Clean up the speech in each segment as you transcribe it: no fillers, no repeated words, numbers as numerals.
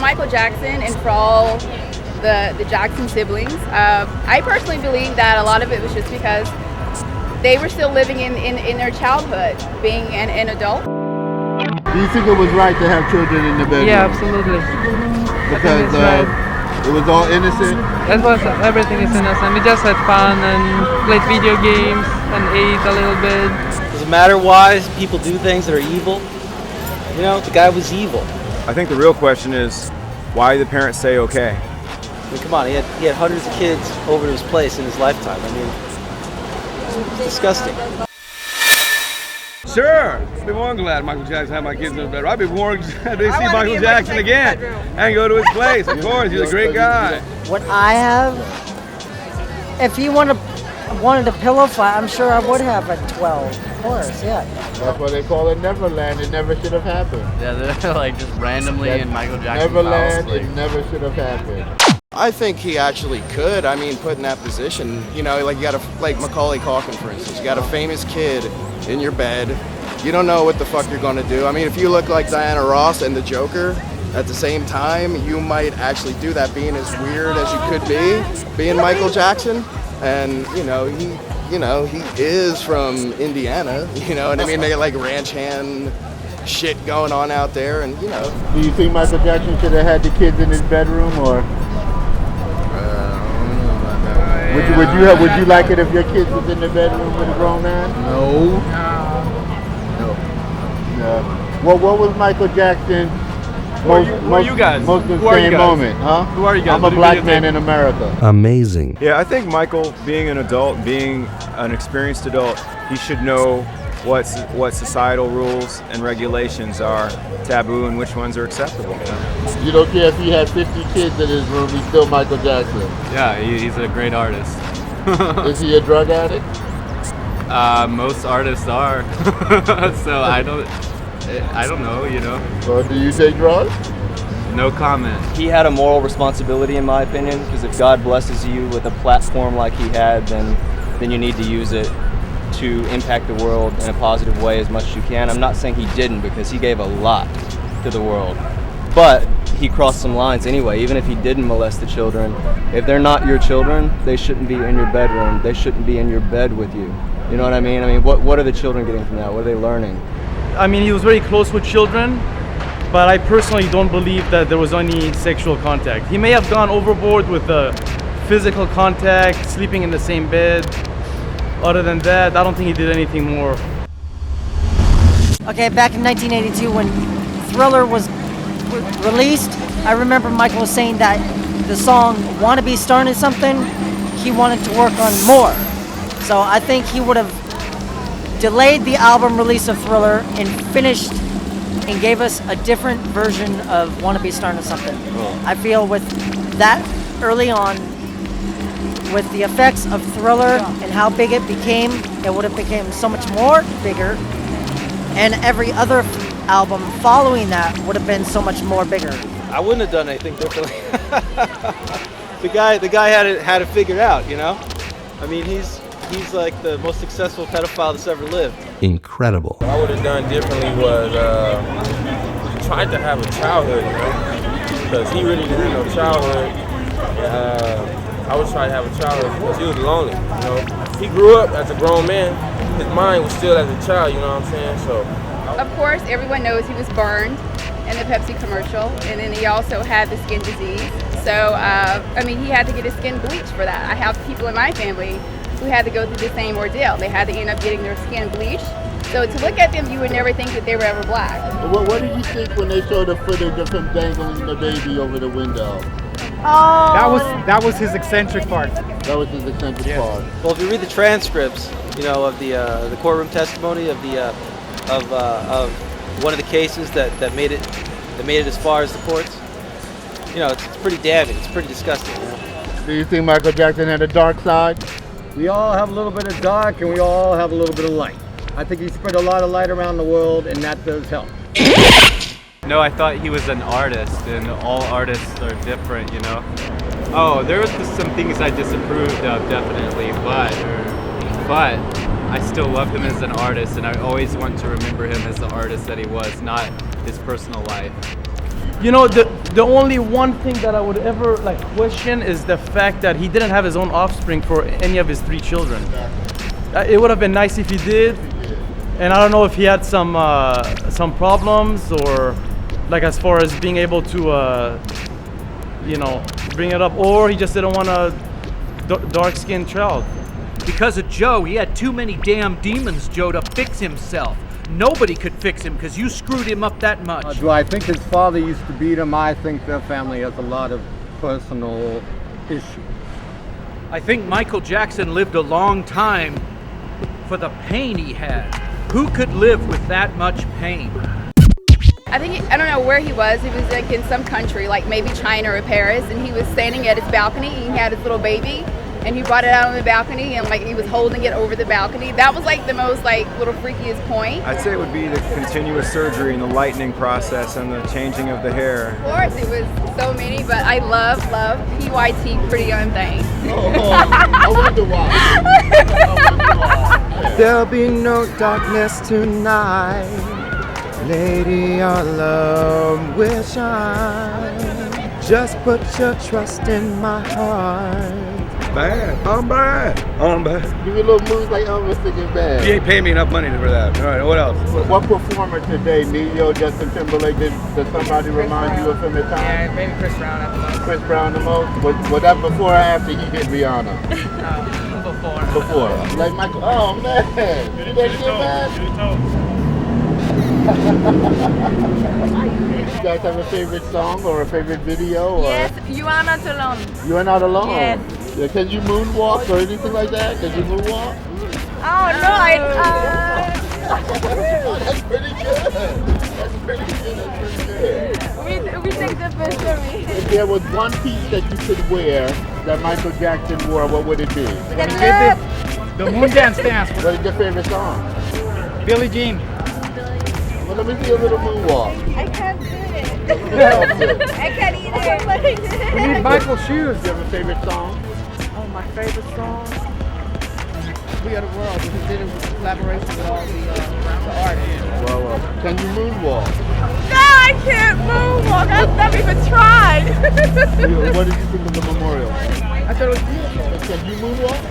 Michael Jackson and for all the Jackson siblings. I personally believe that a lot of it was just because they were still living in their childhood, being an adult. Do you think it was right to have children in the bedroom? Yeah, absolutely. Because it was all innocent? It was, everything is innocent. We just had fun and played video games and ate a little bit. Doesn't matter why people do things that are evil. You know, the guy was evil. I think the real question is, why did the parents say okay? I mean, come on, he had hundreds of kids over to his place in his lifetime. I mean, it's disgusting. Sure, I'd be more glad Michael Jackson had my kids in the bedroom. I'd be more glad they see Michael Jackson again and go to his place. Of course, he's a great guy. What I have, if he wanted a pillow fight, I'm sure I would have at 12. Of course, yeah. That's why they call it Neverland. It never should have happened. Yeah, they're like just randomly in Michael Jackson's Neverland, house. it never should have happened. I think he actually could. I mean, put in that position, you know, like you got like Macaulay Culkin, for instance. You got a famous kid in your bed. You don't know what the fuck you're gonna do. I mean, if you look like Diana Ross and the Joker at the same time, you might actually do that, being as weird as you could be, being Michael Jackson. And he is from Indiana. You know what I mean? They got like ranch hand shit going on out there, and you know. Do you think Michael Jackson should have had the kids in his bedroom, or would you like it if your kids was in the bedroom with a grown man? No. What was Michael Jackson's most insane moment, huh? Who are you guys? I'm a black man in America. Amazing. Yeah, I think Michael, being an adult, being an experienced adult, he should know what societal rules and regulations are taboo and which ones are acceptable. You don't care if he had 50 kids in his room, he's still Michael Jackson. Yeah, he's a great artist. Is he a drug addict? Most artists are. So I don't know, you know. So do you take drugs? No comment. He had a moral responsibility, in my opinion, because if God blesses you with a platform like he had, then you need to use it to impact the world in a positive way as much as you can. I'm not saying he didn't, because he gave a lot to the world. But he crossed some lines anyway. Even if he didn't molest the children, if they're not your children, they shouldn't be in your bedroom. They shouldn't be in your bed with you. You know what I mean? I mean, what are the children getting from that? What are they learning? I mean, he was very close with children, but I personally don't believe that there was any sexual contact. He may have gone overboard with the physical contact, sleeping in the same bed. Other than that, I don't think he did anything more. Okay, back in 1982 when Thriller was released, I remember Michael was saying that the song "Wanna Be Starting Something," he wanted to work on more. So I think he would have delayed the album release of Thriller and finished and gave us a different version of "Wanna Be Starting Something." I feel with that early on, with the effects of Thriller and how big it became, it would have become so much more bigger, and every other album following that would have been so much more bigger. I wouldn't have done anything differently. The guy had it figured out, you know? I mean, he's like the most successful pedophile that's ever lived. Incredible. What I would have done differently was tried to have a childhood, you know? Because he really didn't have no childhood. I would try to have a childhood because he was lonely, you know? He grew up as a grown man. His mind was still as a child, you know what I'm saying? So. Of course, everyone knows he was burned in the Pepsi commercial, and then he also had the skin disease. So, I mean, he had to get his skin bleached for that. I have people in my family who had to go through the same ordeal. They had to end up getting their skin bleached. So to look at them, you would never think that they were ever black. What did you think when they showed the footage of him dangling the baby over the window? Oh, That was his eccentric part. That was his eccentric part. Well, if you read the transcripts, you know, of the courtroom testimony of one of the cases that made it as far as the courts, you know, it's pretty damning. It's pretty disgusting. You know? Do you think Michael Jackson had a dark side? We all have a little bit of dark and we all have a little bit of light. I think he spread a lot of light around the world, and that does help. No, I thought he was an artist, and all artists are different, you know? Oh, there was some things I disapproved of, definitely, but I still love him as an artist, and I always want to remember him as the artist that he was, not his personal life. You know, the only one thing that I would ever like question is the fact that he didn't have his own offspring for any of his 3 children. It would have been nice if he did, and I don't know if he had some problems or like as far as being able to you know, bring it up, or he just didn't want a dark-skinned child. Because of Joe, he had too many damn demons, Joe, to fix himself. Nobody could fix him because you screwed him up that much. Do I think his father used to beat him? I think their family has a lot of personal issues. I think Michael Jackson lived a long time for the pain he had. Who could live with that much pain? I think, I don't know where he was. He was like in some country, like maybe China or Paris, and he was standing at his balcony. He had his little baby, and he brought it out on the balcony, and like he was holding it over the balcony. That was like the most like little freakiest point. I'd say it would be the continuous surgery and the lightening process and the changing of the hair. Of course, it was so many, but I love PYT, Pretty Young Thing. I wonder why. There'll be no darkness tonight. Lady, your love will shine. Just put your trust in my heart. Bad. I'm bad. I'm bad. Give me a little moves like Elvis singing bad. You ain't paying me enough money for that. All right, what else? What performer today, Neo, Justin Timberlake, does somebody remind you of him at times? Yeah, maybe Chris Brown at the most. Chris Brown the most? Was that before or after he hit Rihanna? Before. Before. Like Michael, oh man. Did that get bad? You guys have a favorite song or a favorite video? Or? Yes, you are not alone. You are not alone? Yes. Yeah, can you moonwalk or anything like that? Can you moonwalk? Oh no, Oh, that's pretty good. That's pretty good. That's pretty good. we take the picture. If there was one piece that you could wear that Michael Jackson wore, what would it be? The moon dance dance. What is your favorite song? Billie Jean. Well, let me see a little moonwalk. I can't do it. I can't either. We need Michael shoes. Do you have a favorite song? Oh, my favorite song. We Are the World, because we did it with collaboration with all the artists. Well, can you moonwalk? No, I can't moonwalk. I've never even tried. What did you think of the memorial? I thought it was beautiful. Can you moonwalk?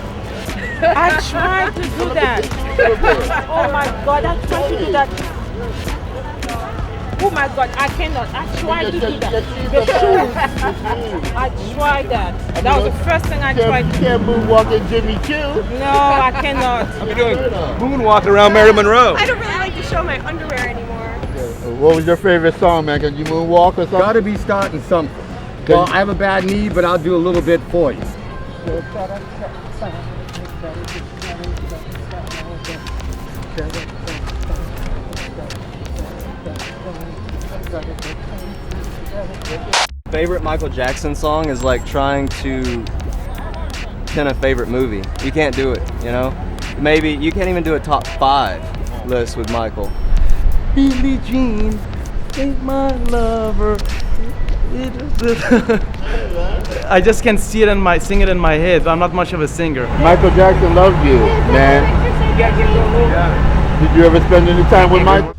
I tried to do that. Oh my God, I tried to do that. Oh my God, I cannot. I tried to do that. The shoes. I tried that. That was the first thing I tried. You can't moonwalk in Jimmy Choo. No, I cannot. I'm doing moonwalk around Marilyn Monroe. I don't really like to show my underwear anymore. What was your favorite song, man? Can you moonwalk or something? Gotta be starting something. Well, I have a bad knee, but I'll do a little bit for you. Favorite Michael Jackson song is like trying to pin a favorite movie. You can't do it, you know? Maybe you can't even do a top 5 list with Michael. Billie Jean ain't my lover. I just can see it sing it in my head. I'm not much of a singer. Michael Jackson loved you, man. Did you ever spend any time with Michael?